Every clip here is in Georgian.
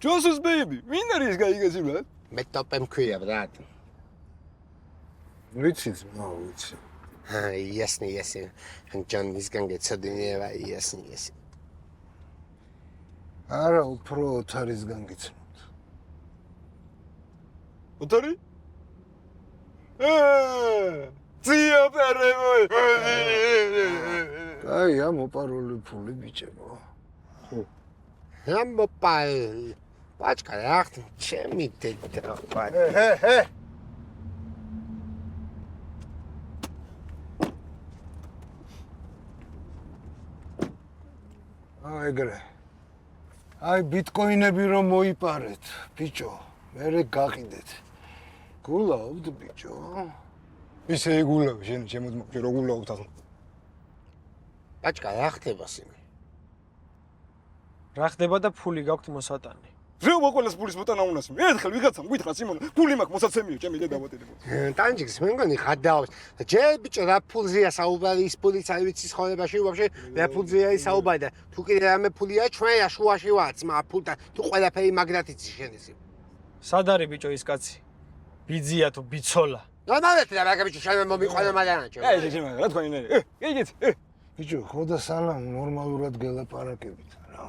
Joseph baby, ვინ არის ეს გაიგეს იმად? მე ტოპე მქვია ბრატ. ვიცით, ვიცი. იასნი. ჯონისგან გეცოდინება იასნი. არა, უფრო ოთარისგან გიცნობთ. ოთარი? ძიაპერემო. აი, მოპარული ფული ბიჭებო. მოპარული. Pačka, jahti, čemi te treba? ჰე. ეგრე. აი, ბიტკოინები რომ მოიპარეთ, ბიჭო, მერე გაყიდეთ. გულავთ, ბიჭო. ისე ეგულავ, შენ შემოძმოყში რო გულავთ ახლა. Pačka, jahtiba simi. რა ხდება და ფული გაქვთ მოსატანი? რეობა ყველას ფულის მოტანა უნას. ერთხელ ვიღაცამ გითხრა სიმონ, ფული მაქვს მოსაცემიო, ჩემი დედა ვატირებო. ტანჯიქს მე მგონი ხადავს. ჯერ ბიჭო რა ფულზეა საუბარი ის ფულიც არ ვიცი ცხოვრებაში ვაფშე რა ფულზეა ის საუბარი და თუ კიდე რამე ფულია ჩვენ შუაში ვართ მა ფულთა თუ ყველაფერი მაგრად იცი შენ ისი. სად არის ბიჭო ის კაცი? ბიძია თუ ბიცოლა? ნორმალეთ რა მაგა ბიჭო შენ მომიყვანო მაგანაჩო. შენ რა თქვენი ნერი? გიგით. ბიჭო, ხო და სალამ ნორმალურად გელაპარაკებით რა.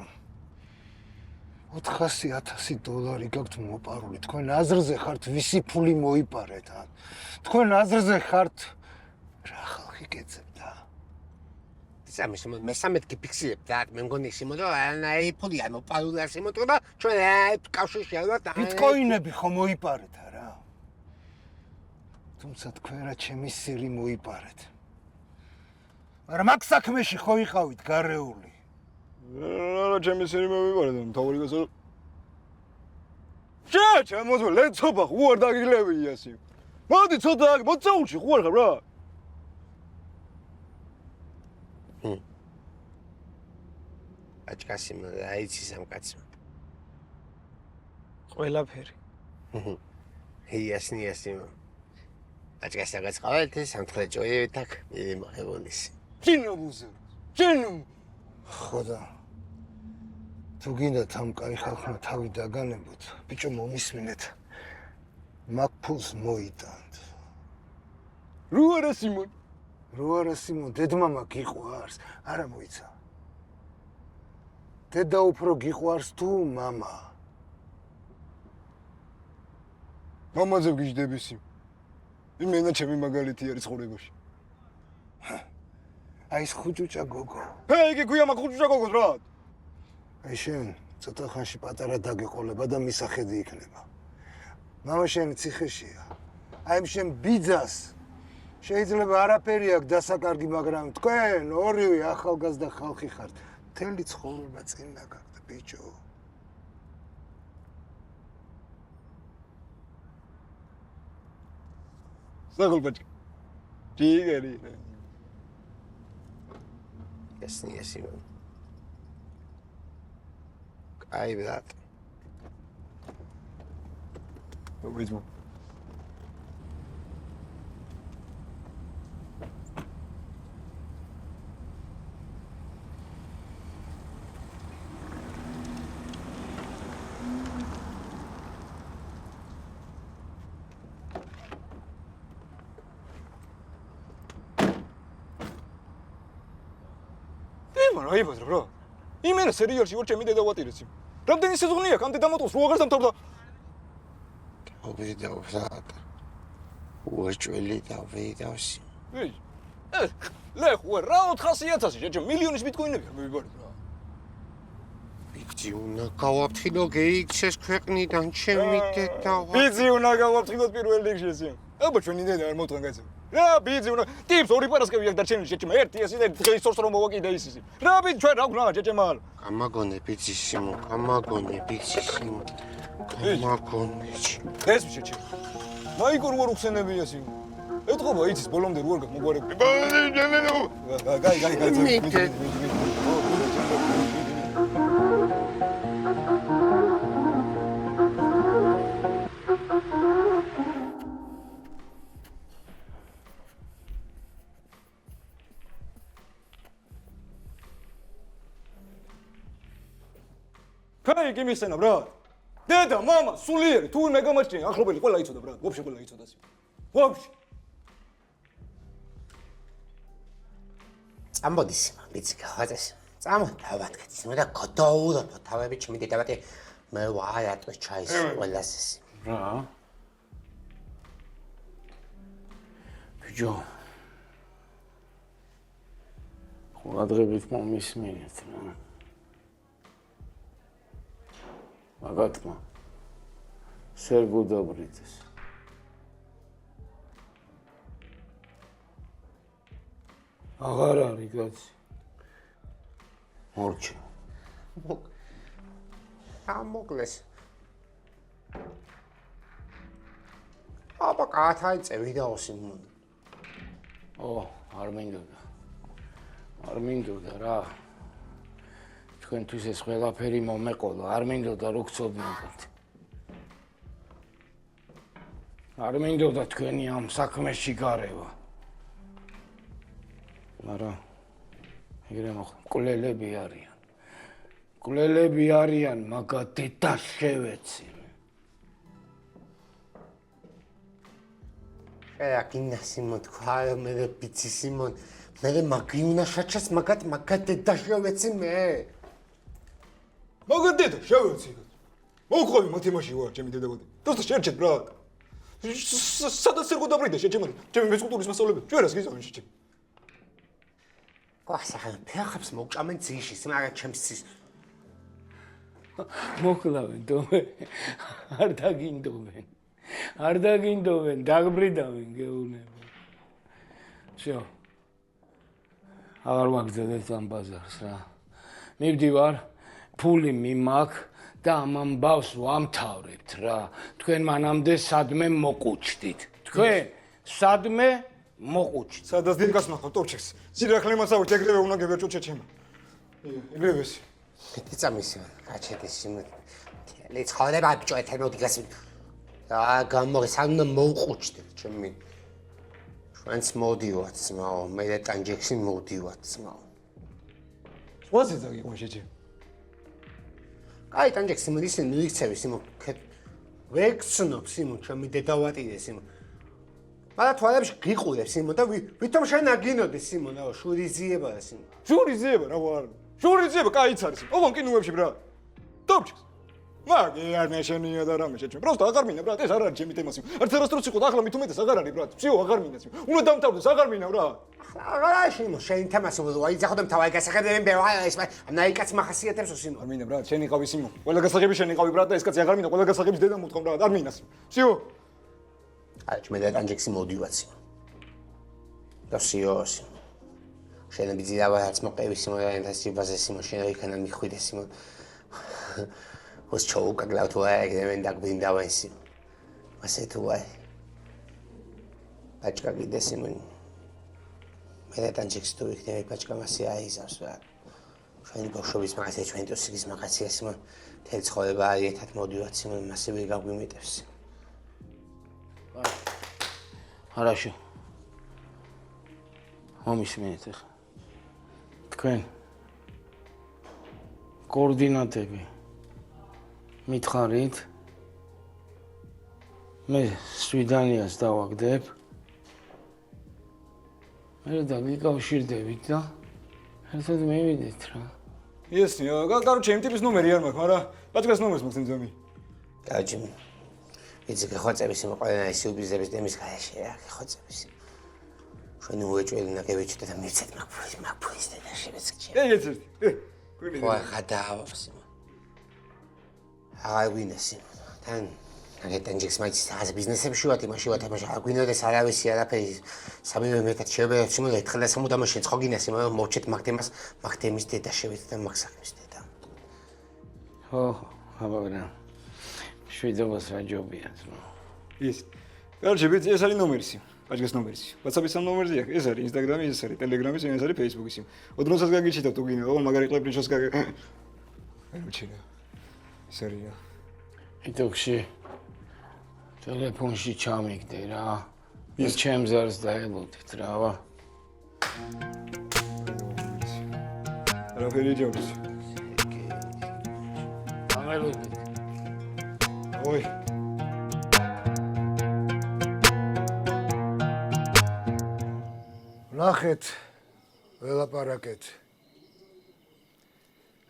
400,000 გაქვთ მოპარული. თქვენ აზრზე ხართ ვისი ფული მოიპარეთ? თქვენ აზრზე ხართ რა ხალხი გეძებდა? სამის მესამედ გიფიქსირებ და მე მგონი სიმო და აი ფული არ მოპარული არ სიმო და ჩვენ კავშირში არ ვართ. ბიტკოინები ხო მოიპარეთ არა? თუმცა თქვენ რა ჩემი სირი მოიპარეთ. მაგრამ აქ საქმეში ხო იყავით გარეული. რა ჩემი სერი მოვიყარე და მთავარი გასა. ჩემოძო ლეცობა ხუარ დაგილევი იასი. მოდი ცოტა მოწაუჩი ხუარ ხარ რა. აჭკასი აიცი სამკაცო. ყველაფერი. იასნი. აჭკასი რაღაც ყავთ სამთხრე ჯოიებით აქ მოხებოლის. ჩინობუზე. ჩინო. ხოდა თუ გინდათ ამ კაი ხალხმა თავი დაგანებოთ, ბიჭო მომისმინეთ. მაგ ფულს მოიტანთ. რო არა სიმონ, დედმამა გიყვარს, არა მოიცა. დედა უფრო გიყვარს თუ მამა? მამაზე ვგიჟდები სი. იმენა ჩემი მაგალითი არის ცხოვრებაში. აი ეს ხუჭუჭა გოგო. იგი გვია მაგ ხუჭუჭა გოგოს რა. აი შენ ცოტა ხანში პატარა დაგეყოლება და მისახედი იქნება. მამა შენ ციხეშია. აი შენ ბიძას შეიძლება არაფერი აქვს დასაკარგი, მაგრამ თქვენ ორივე ახალგაზრდა ხალხი ხართ. მთელი ცხოვრება წინ დაგაგდ, ბიჭო. საგულბაჭი. ჯიგერი. იასნი. აი ბრატ. ვიზმო. აი ბაზრ რა. იმენა სერიალში ვარ ჩემი დედა ვატირეცი. რამდენი სეზონი აქვს? ამდე დამატოს რო აღარ დამთავრდა. ბრატ. უაჭველი დავიდავსი. ლეხ რა 400,000 შეჭო მილიონის ბიტკოინები არ მივიბარეთ რა. ბიძი უნდა გავაფრთხილო გეიქცეს ქვეყნიდან ჩემი დედა. ბიძი უნდა გავაფრთხილოთ პირველ რიგში ესე. აბა ჩვენი დედა არ მოთხრან კაცო. რა ბიძი უნდა ტიპს ორი პარასკევი აქვს დარჩენილი შეჭმა ერთი ესე და დღეს სორს რომ მოვაკიდე ისისი. რა ბიძი ჩვენ რა გვნა შეჭმა. გამაგონე ბიძი სიმო. ეს შეჭი. მაიკო რო უხსენებია სიმო. ეთყობა იცის ბოლომდე რო არ გმოგვარები. გაი. Kai, give me a stand, bro. დედა, მამა, სულიერი, თუ მე გამაჩნია, ახლობელი ყველა იცოდა ბრატ, ვაფშე ყველა იცოდა სი. ვაფშე. წამოდის, ვიცი, ხაზეს. წამოდავადგეთ, და გოდოულობ თავები ჩემი დედაბატი მე ვარ ატყვეს ჩაის ყველას ეს. რა? ბიჭო. ყურადღებით მომისმინეთ რა. მაგათმა სერგუდობრიძეს. აღარ არის კაცი. მორჩა. ამოკლეს. აბა კათაი წევი და ოსიმონ. არ მინდოდა. არ მინდოდა რა. თქვენთვის ეს ყველაფერი მომეყოლა, არ მინდოდა რო გწოდნებოდ. არ მინდოდა თქვენი ამ საქმეში გარევა. მაგრამ ეგრე მოხდა, მკვლელები არიან. მკვლელები არიან, მაგათ დედა შევეცი. აკინა სიმონ თქვა მე პიცი სიმონ მე მაგიუნა შაჩას მაგათ დედა შევეცი მე. მაგათ დედა შევეცი. მოუყვები მათემაში ვარ, ჩემი დედაბატი. просто შეერჩეთ ბრატ. სადაც სერგუდობრიძე შეჩემარი, ჩემი მეცკულტურის მასწავლებელი. ჯერას გიზავენ შეჩემ. ყასახან ფეხებს მოგჭამენ ძიში, მაგრამ ჩემს ძის მოკლავენ თome არ დაგინდობენ. არ დაგინდობენ, დაგბრიდავენ გეუბნები. всё. აღარ მაგძედეთ ამ ბაზარს რა. მივდივარ, ფული მიმაქვს და ამ ამბავს ვამთავრებთ რა. თქვენ მანამდე სადმე მოყუჩდით. თქვენ სადმე მოყუჩდით. სადაც დინკას ნახავ ტორჩეს. სირახლე მასავით ეგრევე უნდა გებერჭო ჩეჩემა. ეგრევე ეს. წამისი გაჩედეს სიმონ. ლეცხალება ბიჭო ეთერმოდი გასი. და გამოგესალმე მოუყუჩდით ჩემი. ჩვენც მოდივართ ძმაო, მე და ტანჯექსი მოდივართ ძმაო. ვაზე დაგიყვან შეჩემ. აი ტანჯექსი მოდის მიიქცევი სიმონ. ვექცნობ სიმონ ჩემი დედავატირე სიმონ. მაგრამ თვალებში გიყურებ სიმონ და ვითომ შენ აგინოდი სიმონ, აუ შურიზიება და სიმონ. შურიზიება რა ვარ. შურიზიება კაიც არის. ოვან კინოებში ბრატ. ტოპჩეს. მაგ არ მეშენია და რამე შეჩემ. просто აღარ მინდა ბრატ, ეს არ არის ჩემი თემა სიმონ. არც არასდროს იყო და ახლა მით უმეტეს აღარ არის ბრატ. всё აღარ მინდა სიმონ. უნდა დამთავრდეს, აღარ მინდა ბრატ. აღარ სიმონ, შენ თემას ვაი ძახოდემ თავი გასახებდნენ ბევა ეს ნაიკაც მახასიათებს სიმონ. არ მინდა ბრატ, შენ იყავი სიმონ. ყველა გასაღები შენ იყავი ბრატ და ეს კაცი აღარ მინდა, ყველა გასაღების დედა მოთხოვ ბრატ, არ მინდა სიმონ. всё. აი მე და ტანჯექსი მოდივართ სიმონ. და всё სიმონ. შენ ბიძიავა არც მოყევი სიმონ და ენთასი ბაზე სიმონ შენ იქანა მიხვიდე სიმონ. ოს ჩოუკა გლავთუა ეგრევენ დაგბინდავენ სიმონ. ასე თუ აი. ბაჭკა გიდე სიმონ. მე და ტანჯექსი თუ იქნები ბაჭკა მასე აიზავს რა. ჩვენი ბავშვობის მაგაზე ჩვენ ტოსიკის მაგაზია სიმონ. თელ ცხოვრება არის ერთად მოდივართ სიმონ, მასე ვერ გაგვიმეტებს. хорошо. მომისმინეთ ახლა. თქვენ კოორდინატები მითხარით. მე სვიდანიას დავაგდებ. მე დაგიკავშირდებით და ერთად მივიდეთ რა. ესნი, короче, იმ ტიპის ნომერი არ მაქვს, მაგრამ ბაჭკას ნომერს მაქვს იმძამი. გაჯი. იცი გეხოცები სიმონ ყველა ის უბიზების დემის გაეშე რა, გეხოცები სიმონ. ჩვენ უეჭველი ნაგებიჩი და მივცეთ მაგფულის და შევეცქი. ეგეც ერთი. კვილი. ხო, ხადაავ სიმონ. აღარ გვინდა სიმონ. თან ნაგეტანჯექს მაინც რაღაც ბიზნესებში ვარ, იმაში ვარ, თამაში აღარ გვინდოდეს არავისი არაფერი. სამივე მეტად შევებერეთ სიმონ და ერთხელ და სამუდამოდ შენ ხო გინდა სიმონ, მოვჩეთ მაგდემას, მაგდემის დედა შევეცე და მაგსახმის დედა. ხო, აბა შვიდობას რა ჯობია ძმა. ის. короче, ბიჭი, ეს არის ნომერი სიმონ. ბაჭკას ნომერი. WhatsApp-ის ამ ნომერზე აქვს. ეს არის Instagram-ი, ეს არის Telegram-ი, ეს არის Facebook-ი. ოდნოსაც გაგიჩიტავ თუ გინდა, ოღონდ მაგარი ყლებრიჩოს გაგ. короче, ეს არის. იტოქში ტელეფონში ჩამიგდე რა. ის ჩემს არს დაელოდეთ რა ვა. რა ფერი ჯობს? ამელოდეთ. ой. ნახეთ, ველაპარაკეთ.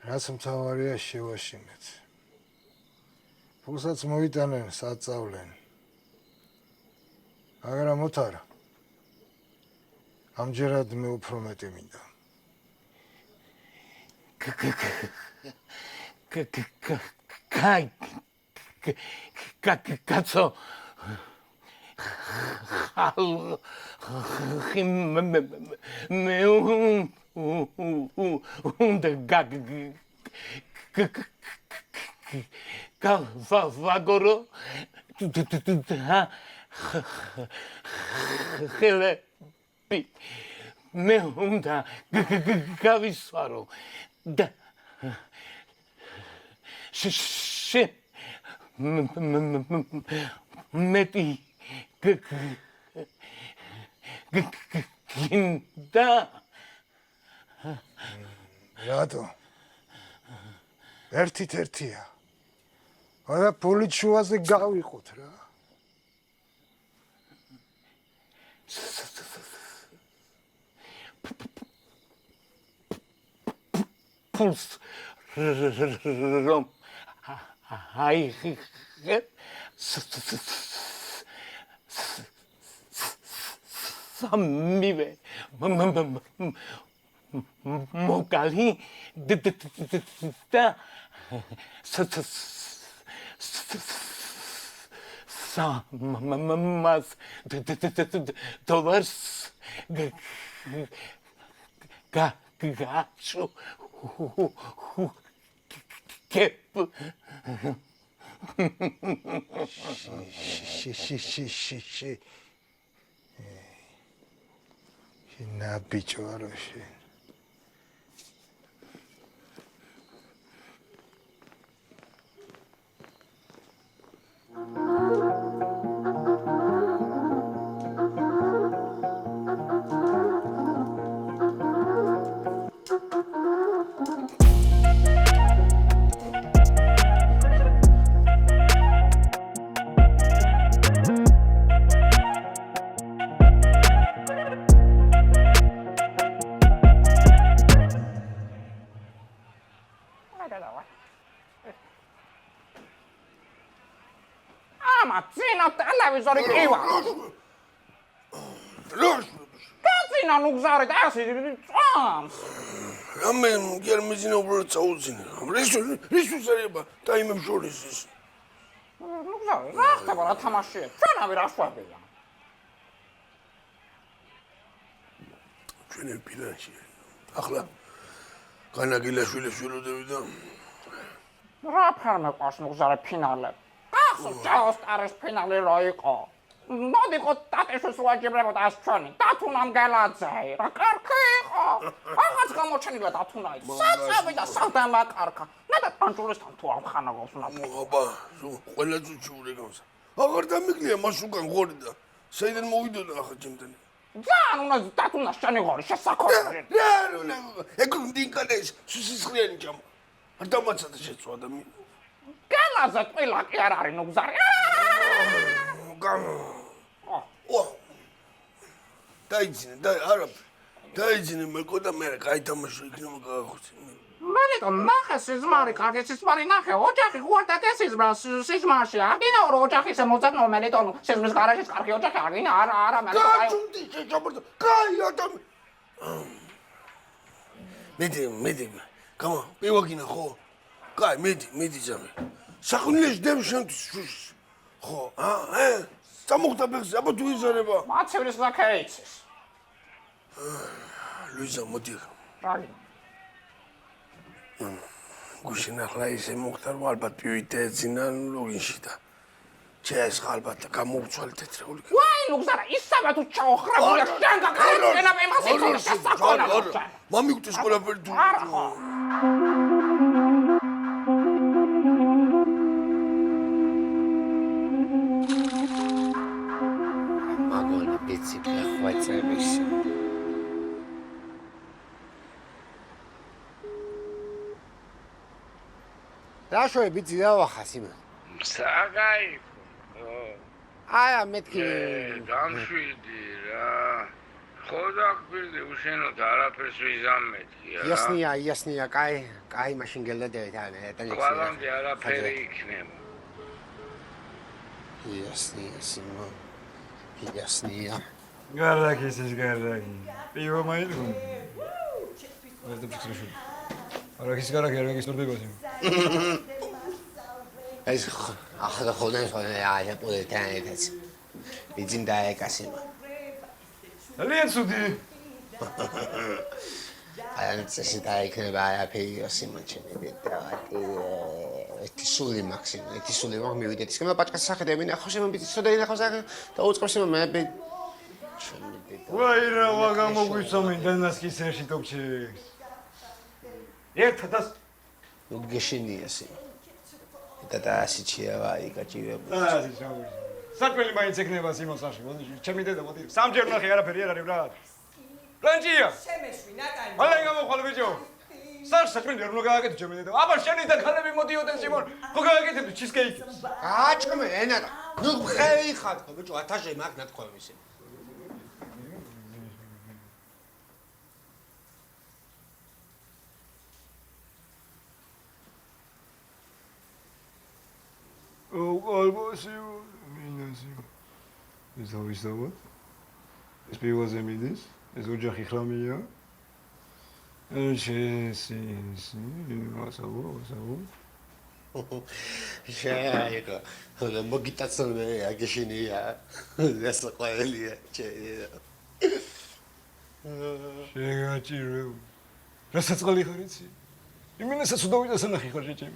რაც მთავარია შევაშინეთ. ფულსაც მოიტანენ, საწავლენ. მაგრამ მოთარა. ამჯერად მე უფრო მეტი მინდა. კაცო მე უნდა გავაგორო ხელები მე უნდა გავისვარო და მეტი გინდა რატო? ერთით ერთია. არა პოლით შუაზე გავიყოთ რა. ფულს რომ აიღებ სამივე მოკალი და სამას დოლარს გაგაჩუ კეპ ში. შენ ბიჭო არა შენ. Mazzino, televisori kiva. Kazino nugzari täsi tsams. Rame germezina ubrot sauzina. Risu sareba taimem shorisis. Nugzari, rahtaba ra tamashi. Tsanavi rashvabia. Ჩვენელ ფინანსი. ახლა განაგილაშვილი შვილოდები რა ფარმა ყავს ნუგზარი ფინალები. Just არის ფინალი რო იყო. მოდიყო ტატეშოს ვაჯიბრებოდა ეს ჩვენი. დათუნამ გელაძე. რა კარგი იყო. აღაც გამოჩენილა დათუნაი. საწავი და საღდამა კარგა. ნადა პანჭულისთან თუ ამხანაგავს ნატო. აბა, ყველა წუჩური გამს. აღარ დამიგლია მას უკან ღორდა. საიდან მოვიდოდა ახლა ჩემთან. ძალიან უნდა დათუნას შენი ღორი შესაქმე. რა, ეკუნდინკადეს სუსისხლიანი ჯამ. არ დამაცადა შეცვა ადამიანი. გელაძე ყველა კი არ არის ნუგზარი. დაიძინე მეკო და მე გაითამაშო იქნება გაახოცე. მერეკო ნახე სიზმარი, კარგი სიზმარი ნახე, ოჯახი ხوارდა სიზმრა სიზმარში. აგინა ორ ოჯახის მოწადნო მელიტონო. სიზმრის გარაჟის კარგი ოჯახი აგინა არა მერეკო. გაჩუნდი შეჭაბერდა. კაი ადამი. მედი. გამა, პივაგინა ხო? კაი, მედი ძამე. საქმეში დებ შენთვის. ხო, წამოხდა ბეხზე, აბა თუ იზარება. მაცევრის ლაკეიცის. ლუიზა მოდი. რაგი. გუშინ ახლა ისე მოხდა რომ ალბათ პივით ეძინა ლოგინში და ჩეს ალბათ გამოვცვალ თეთრეული. ვაი ნუგზარა, ისაბა თუ ჩაოხრებული შენ გაკეთენა იმას იცოდა სასაკონო. მამიგდეს ყველაფერი თუ არა ხო. მაგონი ბიცი ფეხვაცების. რა შოე ბიცი დავახას იმ. საკაი. აი მეთქი. დამშვიდი რა. ხო დაგვირდი უშენოდ არაფერს ვიზამეთქი რა. იასნია, კაი, მაშინ გელოდებით ან ყველამდე არაფერი იქნება. იასნია, სიმო. იასნია. გარაკი ის გარაკი. პივა მაინც. ეს დაფიქსირებული. არაკის გარაკი არაკის სტორდება სიმო. ეს ახლა ხოდენ აი პოლიტანეთაც. ვიძინდა ეკასიმა. ძალიან ცუდი. აი წესი დაიქნება არაფერი სიმონჩენები და ეს სული მაქსიმუმ, ეს სული მაგ მივიდეთ. ისე პაჭკას სახედები ნახო შემბიცი ცოტა ინახო სახე და უწყობს იმ მე ვაი რა ვაგამოგვიცომი დანასკის ერში ტოპჩის. ერთადას ნუ გეშინია სიმო. და ასიჩია ვაი გაჭირებული. ასე შავი. საკველი მაინც ეკნება სიმონსაში. ჩემი დედა მოდი. სამჯერ ნახე არაფერი არ არის რა. პლანჭია. შემეშვი ნატანი. მალე გამოხვალ ბიჭო. საკველი არ უნდა გააკეთო ჩემი დედა. აბა შენი და ქალები მოდიოდნენ სიმონ. ხო გააკეთებდი ჩიზკეიკს. აჭმე ენა. ნუ ხეი ხარ ბიჭო ათაშე მაგ ნათქვამი ისე. ალბოსი მინასი ეს ავისავად ეს პივაზე მიდის ეს ოჯახი ხრამია ეჩესი მასავო შეაიგო ხოდა მოგიტაცოლე აგეშინია ეს ყველია შეგაჭირებ რასაც ყალი ხარ იცი იმინესაც უდავიდა სანახი ხარ შეჭემ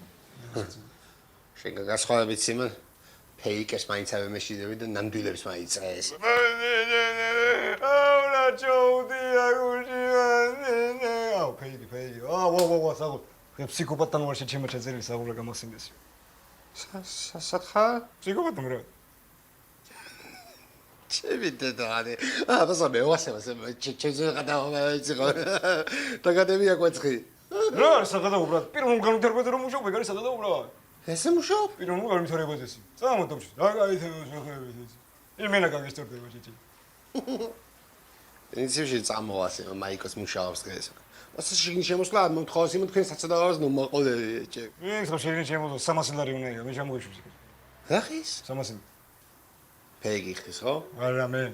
შეგა გასხოვებით სიმონ ფეიკეს მაინც ავე მეშიდები და ნამდვილებს მაიწყეს აულა ჩოუდი აგუში აუ ფეიკი ვა საგო ფსიქოპატთან ვარ შეჭემა ჩაწერილი საგურა გამახსენდეს სათხა ფსიქოპატთან რა ჩემი და არა აბა მე ვასებასე ჩემზე გადავა იცი და გადემია კვეცხი რა საგადა უბრალოდ პირველ განვითარებაზე რომ მუშაობ ეგ არის საგადა უბრალოდ ესე მუშაობ? პირველ განვითარებაზე ისი. წამოდობში. რა გაითებოს მოხერებით ისი. იმენა გაგესტორდება შეჭი. ინცივში წამოვასე მაიკოს მუშაობს დღეს. ასე შეგინ შემოსვლა მომთხოვს იმ თქვენ საცადავას ნუ მოყოლები ეჭე. მე ხო შეგინ შემოსვლა 300 ლარი უნდა მე ჩამოიშვი. რა ხის? 300. ფეიგი ხის ხო? არა მე.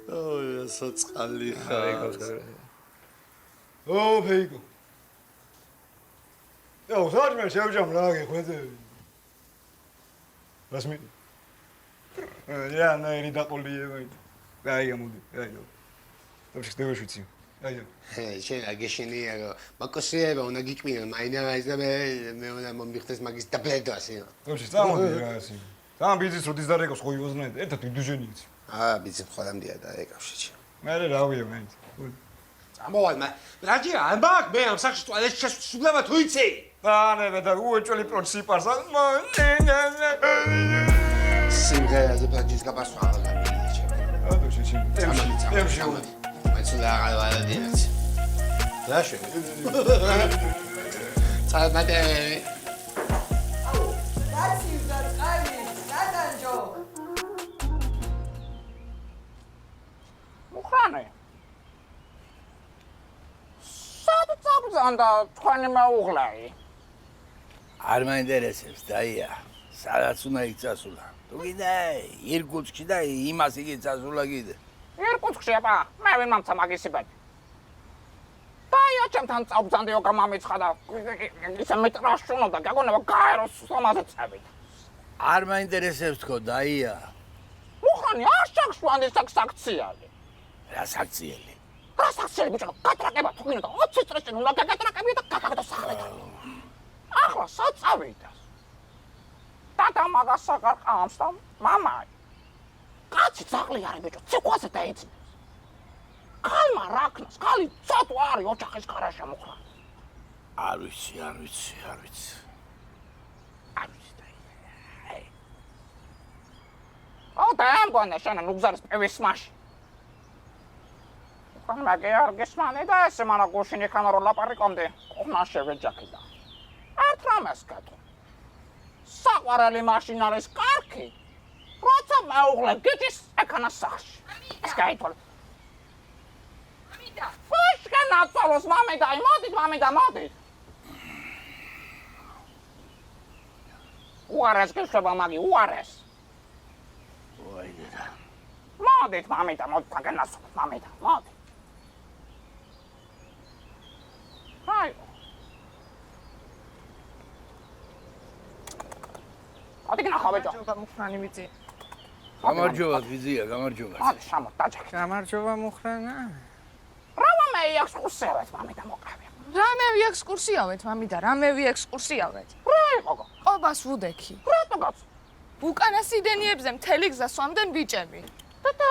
ოი საწყალი ხარ. ო ფეიგო. ო საერთოდ შევჯამ რა გეხვეწები. რას მიდი? რა ნაირი დაყოლიება. აი გამოდი. აი. დავშ დავშვიცი. აი. შენ აგეშინია მაკოსიება უნდა გიკვინა მაინა მაინა მე უნდა მომიხდეს მაგის დაბლედასი. დავშ წამოდი რა ასე. სამ ბიზნეს როდის დარეკოს ხო ივოზნეთ ერთად ვიდუჟენიც. ბიზნეს ხოლამდეა დაეკავშიჩი. მე რა ვია მაინც. წამოვალ რაჯი არ მაგ მე ამ სახში ტუალეტში შესულება თუ იცი? ანე და უეჭველი პრინციპარს სიმღერაზე პლაჯის გაბასვა აღარ მიიჭე. აბა შეჩი. ემში. მაიცულა აღარ დიაც. ლაშე. წადადე. დაცი და წალი, დადანჯო. მუხრანე. სად წაბზანდა თქვენი მეუღლე? არ მაინტერესებს დაია სადაც უნდა იცასულა თუ კიდე ირკუტსკში და იმას იგი წასულა კიდე ირკუტსკში აბა მე ვინ მომცა მაგისიბად დაია ჩემთან წაბზანდიო გამამიცხა და ისე მეტრაშუნო და გაგონება გაეროს სომაზე წებით არ მაინტერესებს თქო დაია მუხრანი არ შეგშვანდი საქციელი რა საქციელი რა საქციელი ბიჭო გატრაკება თუ გინდა 20 წრეში უნდა გაგატრაკები და გაგაგდო სახლიდან ახლა სად წავიდა? ტატა მაგას საგარყამს და მამაი. კაცი ძაღლი არის ბიჭო, ციყვაზე დაეძინებს. ქალმა რაკნას, ქალი ცოტა არის ოჯახის გარაშე მუხრა. არ ვიცი დაია. ო დაამბონა შენ ნუგზარის პევის მაში. მაგე არ გესმანი და ესე მანა გუშინი ხანარო ლაპარაკობდი. ყნა შევეჯაქი და. ერთ რამეს გატო. საყვარელი მაშინ არის კარგი. როცა მეუღლე გიჩის ეკანა სახში. ეს გაითვალე. მამიდა. ფუშკა ნაცვალოს მამიდა, მოდით მამიდა, მოდით. უარეს გეშობა მაგი, უარეს. ვაი დედა. მოდით მამიდა, მოდით აგენასო, მამიდა, მოდით. აი. ადი გნახავე ჯო. გამარჯობა მუხრანი ვიწი. გამარჯობა ვიზია, გამარჯობა. აი, სამო დაჭერე. გამარჯობა მუხრანა. რამე ექსკურსიავეთ მამიდა მოყავე. რამევი ექსკურსიავეთ მამიდა, რამევი ექსკურსიავეთ. რა იყო? ყობას ვუდექი. რატო გაց? უკანასიდენიებზე მთელი გზა სვამდნენ ბიჭები. და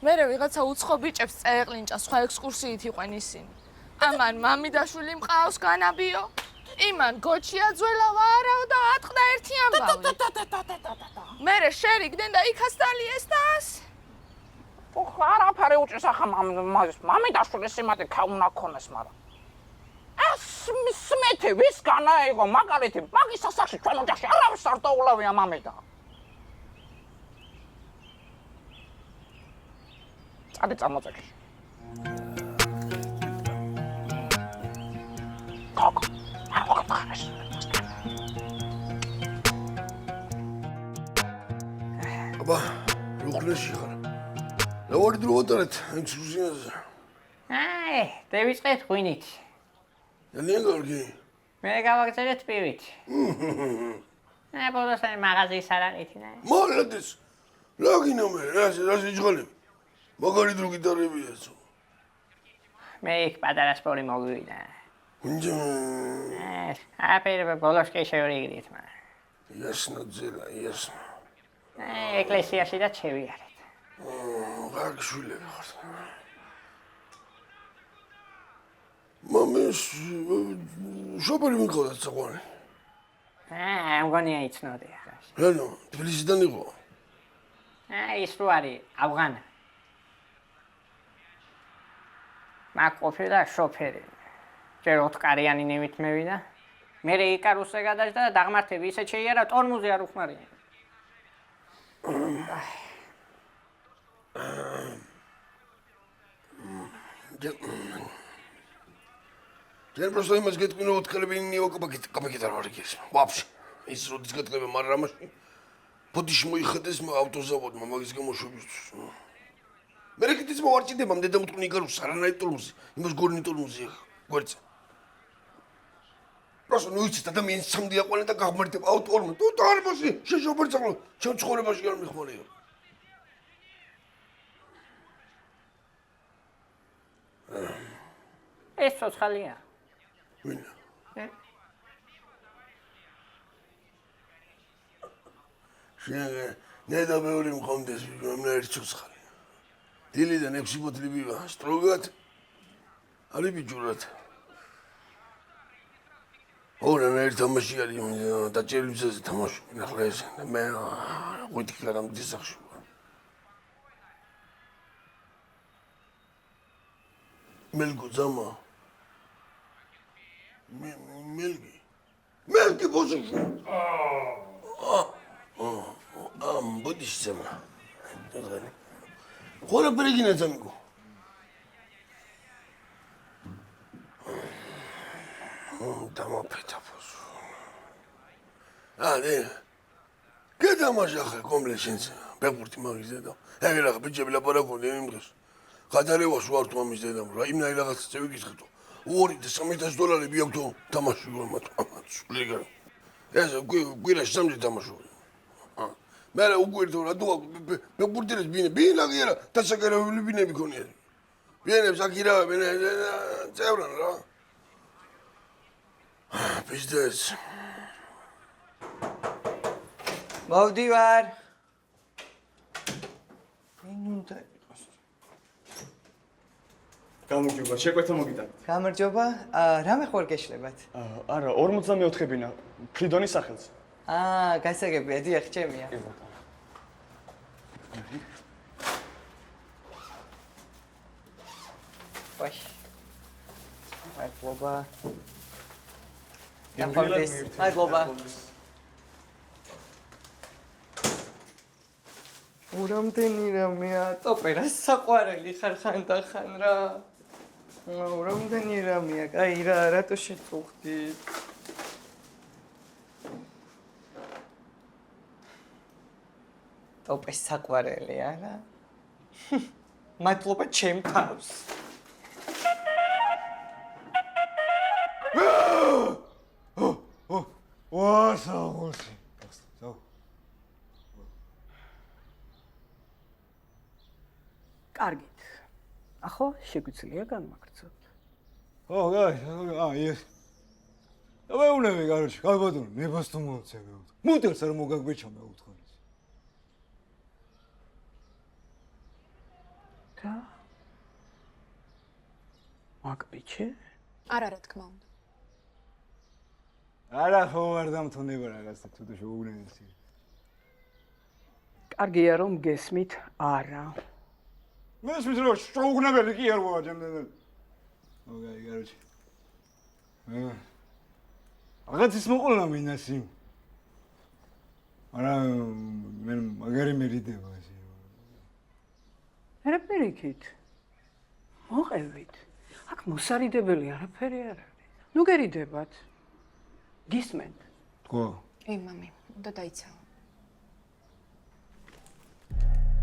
მერე ვიღაცა უცხო ბიჭებს წეეყლინჭა სხვა ექსკურსიით იყვენ ისინი. ამან მამიდაშვილი მყავს განაბიო. იმან გოჩია ძველა ვარაო და ატყდა ერთი ამბავი. მერე შერიგდნენ და იქაც დალიეს და ასე. არაფერი უჭირს ახლა მამიდაშვილის სიმართლე ქაუნა ქონეს, მაგრამ ეს სმეთი ვისგანა იყო მაგალითი მაგის სასახში ჩვენ ოჯახში არავის არ დაულევია მამიდა. წადი წამოწეკი. კოკო, ახლა აბა, რუხლეში ხარ. ლავარი დრო ვატარეთ, ექსკურსიაზე. აი, დავიწყეთ ღვინით. ძალიან კარგი. მე გავაგზავნეთ პივით. ბოლოს არის მაღაზიის არაღითი, ნე. მოლოდეს. რა გინდა მე, რა იჯღალები. მაგარი დრო გიტარებია ცო. მე იქ პატარა სპორი მოგვივიდა. ინჯა. აფერ ბოლოს კი შევრიგდით, მაგრამ. იასნა ძელა, იასნა. ეკლესიაში და შევიარეთ. გაგშულები ხართ. მამის შოპერი მიყავდა საყვარელი. მგონია იცნოდია. რანო, თბილისიდან იყო? ის რო არის ავღანა. მაგ ყოფილა შოფერი. ჯერ 4 კარიანი ნივით მევიდა. მერე იკარუსზე გადაჭდა და დაღმართები ისე შეიარა, ტორმუზე არ უხმარია. Теперь просто именно с геткой вот карабин не капакет арварикес. Вообще. Из рода с геткой марамаш. Подиш мой ходес ма автозавод мамагис гамошубис. Мерекетис ма варчиде мам деда мутку не гару саранай тормузи. Имаш горни тормузи. Горца. Просто ну იცით ადამიანის სამდი აყვანა და გაღმერთება ავტორმო. თუ თარმოში შეშობერც ახლა ჩემ ცხოვრებაში არ მიხმარია. ეს ცოცხალია. ვინ? შენ ნედა მეორე მქონდეს მე ერთ ცოცხალი. დილიდან 6 ბოთლი ვივა, სტროგად. არის ბიჭურად. ორა ერთ თამაში არის და ჭერილზე თამაში. ნახლა ეს მე ღვთი გადამ დისახში. მელგო ზამა. მელგი ბოზი. ბოდიშ ზამა. ხორა პრეგინა ზამიკო. დამაფეთაფოს. ανε. გედამაშა ხე კომპლექსინს. ბეპურტი მაგიზე და. ეგრე რა ბიჭები ლაპარაკობდნენ იმ დროს. გადარევას ვარ თუ ამის დედამ რა იმნაირ რაღაც წევიკითხეთო. $2,300 ბიავთო თამაში გორმათ. სულიგან. ეს გვირაში სამჯერ თამაშობ. მე უგვირთო რა დუა ბეპურტის ბინა გიერა დასაკერებელი ბინები ქონია. ბინებს აკირავენ წევრან რა. Пиздец. მოვდივარ. გამარჯობა, შეკვეთა მოგიტანთ. გამარჯობა. რამე ხوار გეშლებათ? არა, 54 ბინა, ფრიდონის სახელს. გასაგებია, დიახ, ჩემია. ვაი. აი, ბობა. მადლობა. ურამდენი რამეა, ტოპე რა საყვარელი ხარ ხანდახან რა. ურამდენი რამეა, კაი რა, რატო შეწუხდი? ტოპე საყვარელი არა? მადლობა ჩემ თავს. ვა, საუბრში. კარგით. ახო შეგვიძლია განმაგრძოთ. ო, აი ეს. დავეუნები, კაროჩი, კალბატონო, ნებას თუ მოცემე. მუტერს არ მოგაგვეჩამე უთხარეს. და მაგბიჩე? არა, რა თქმა უნდა. არა, ხო არ დამთონება რაღაცა თუ შეუგნენსი. კარგია რომ გესმით არა. მესმის რომ შეუგნებელი კი არ ვარ ჩემთან. ოკეი, კაროჩი. რაღაცის მოყოლა მინასი. არა, მე მაგარი მერიდება ესე. რა პირიქით? მოყევით. აქ მოსარიდებელი არაფერი არ არის. ნუ გერიდებათ. გისმენთ? თქო. ე, მამი, უნდა დაიცავ.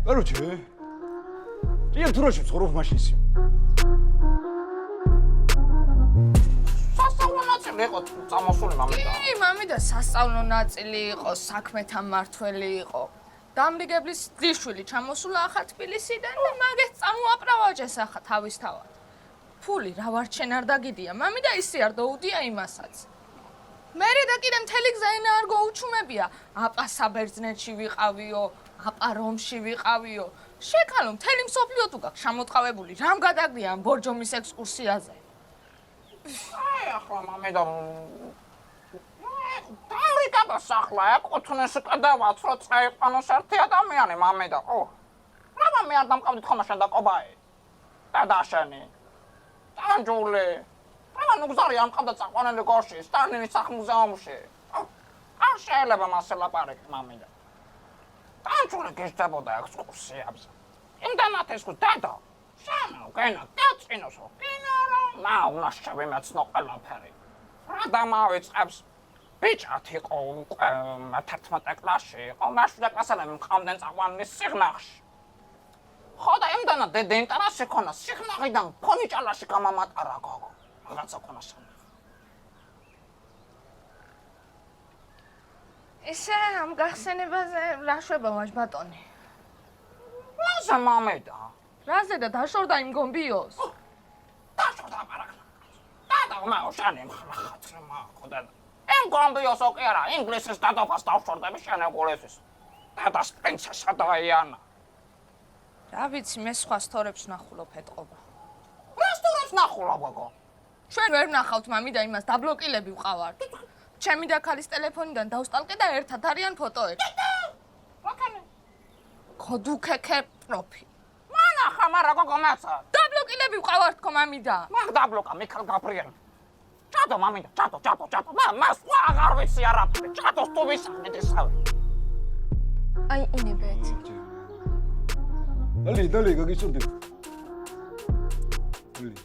კაროჩი. ჭიერ თურაში ცხოვრობ მაშინსი. სასწავლო ნაწილი იყო წამოსული მამიდა. კი, მამიდა სასწავლო ნაწილი იყო, საქმეთა მართველი იყო. დამრიგებლის ძიშვილი ჩამოსულა ახალ თბილისიდან და მაგეთ წამოაправაჯეს ახლა თავისთავად. ფული რა ვარჩენ არ დაგიდია, მამიდა ისე არ დაუდია იმასაც. მერე და კიდე მთელი გზა ენა არ გაუჩუმებია. აპა საბერძნეთში ვიყავიო, აპა რომში ვიყავიო. შეკალო მთელი მსოფლიო თუ გაქვს შემოტყავებული, რამ გადაგვია ამ ბორჯომის ექსკურსიაზე? აი ახლა მამიდა დამრიგებას ახლა ეკუთვნეს კიდევაც რომ წაიყვანოს ერთი ადამიანი მამიდა. ო, რა მე არ დამყავდით ხოლმე შენ და კობაი? დადაშენი. დანჯული. რა ნუ გზარი არ მყავდა წაყვანელი გორში, სტალინის სახლ-მუზეუმში. არ შეიძლება მასე ლაპარაკი მამიდა. დანჯული გეშდებოდა ექსკურსიებზე. იმდანაც ეს დედა. შენ გენა დაწინოსო. კინორო. უნდა შევიმეცნო ყველაფერი. რა დამავიწყებს? ბიჭად იყო უკვე 11 კლასში, იყო მეშვიდე კლასელები მყავდნენ წაყვანილი სიღნაღში. ხო და იმდანაც დედა ინტერესი ქონა სიღნაღიდან ფონიჭალაში გამამატარა გოგო. რაღაცა ქონა სამი. ისე ამ გახსენებაზე რა შვება ვაჟბატონი? რაზე მამიდა? რაზე და დაშორდა იმ გომბიოს? დაშორდა პარაკლა. და მაუშანი ხათრე მაყო და იმ გომბიოსო კი არა, ინგლისის დადოფას დავშორდები შენეგულისთვის. დადას პრინცესა დაიანა. რა ვიცი, მე სხვა სტორებს ნახულობ ეთყობა. რა სტორებს ნახულობ გოგო? ჩვენ ვერ ვნახავთ მამიდა იმას, დაბლოკილები ვყავართ. ჩემი და ქალის ტელეფონიდან დავსტალკე და ერთად არიან ფოტოები. რაკანი? ქოდუქეკე პროფილი. მანახა, მარა გოგო მაცა. დაბლოკილები ვყავართ ხო მამიდა? მაგ დაბლოკა მიქალ გაბრიელი. ჩადო მამიდა, ჩადო. მას სხვა აღარ ვიცი არაფერი. ჩადო სტუბისამდე ესავე. აი, ინებეთ. დალი, გაგიწურდი. დალი.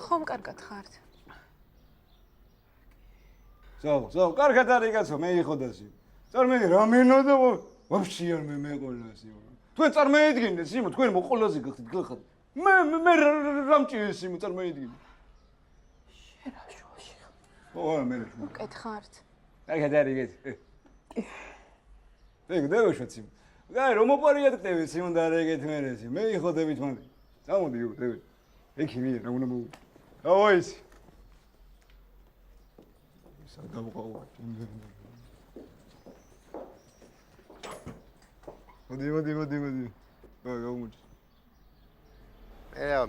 ხომ კარგად ხართ? ზაუ, კარგად არის კაცო, მე იხოდასი. წარმოიდგინე რა მენა და ვაფშე არ მეყოლასი. თქვენ წარმოიდგინეთ, სიმო, თქვენ მოყოლაზე გახდით, გახდით. მე რამჭირეს სიმო, წარმოიდგინე. შენ რა შუაში ხარ? ო, მე. უკეთ ხართ? კარგად არის. დევეშოთ სიმო. გაი რომ მოპარიატკდები სიმო და რეგეთ მერესი. მე იხოდებით მანდ. წამოდი, დევე. ეკი მე რა უნდა მოვიდე. აოისი. გადავყავ. მოდი. გავუმოჩი.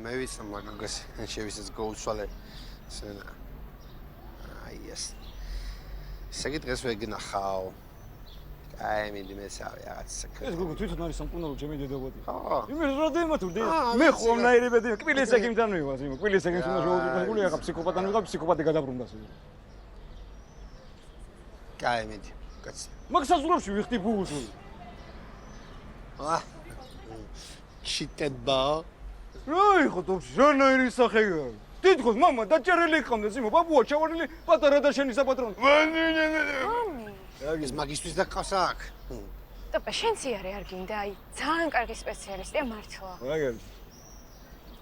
მე ვიცი მაგას შევისწრე გოუცვალე. აი ეს. საგით დღეს ვეგნახავ. აი მე მესავე რაღაც ეს გოგო თვითონ არის სამკურნალო ჩემი დედაბოდი. ხო. იმის რა დემათურდი. მე ხომნაირი ბედი, კვილის ეკიმთან მივას, იმო, კვილის ეკიმთან შევუძველი, ახლა ფსიქოპატთან ვიყავ, ფსიქოპატი გადაბრუნდას. კაი მიდი, კაცი. მაგ საზღვრებში ვიხდი ბუგუსული. ჩიტება. რა იყო თქოს, რანაირი სახე გაქვს? თითქოს მამა დაჭერილი ყავდეს იმო, ბაბუა ჩავარილი პატარა და შენი საპატრონო. ეს მაგისტრის და ყავს აქ. ტოპე, შენც იარე არ გინდა, აი, ძალიან კარგი სპეციალისტია მართლა. მაგარი.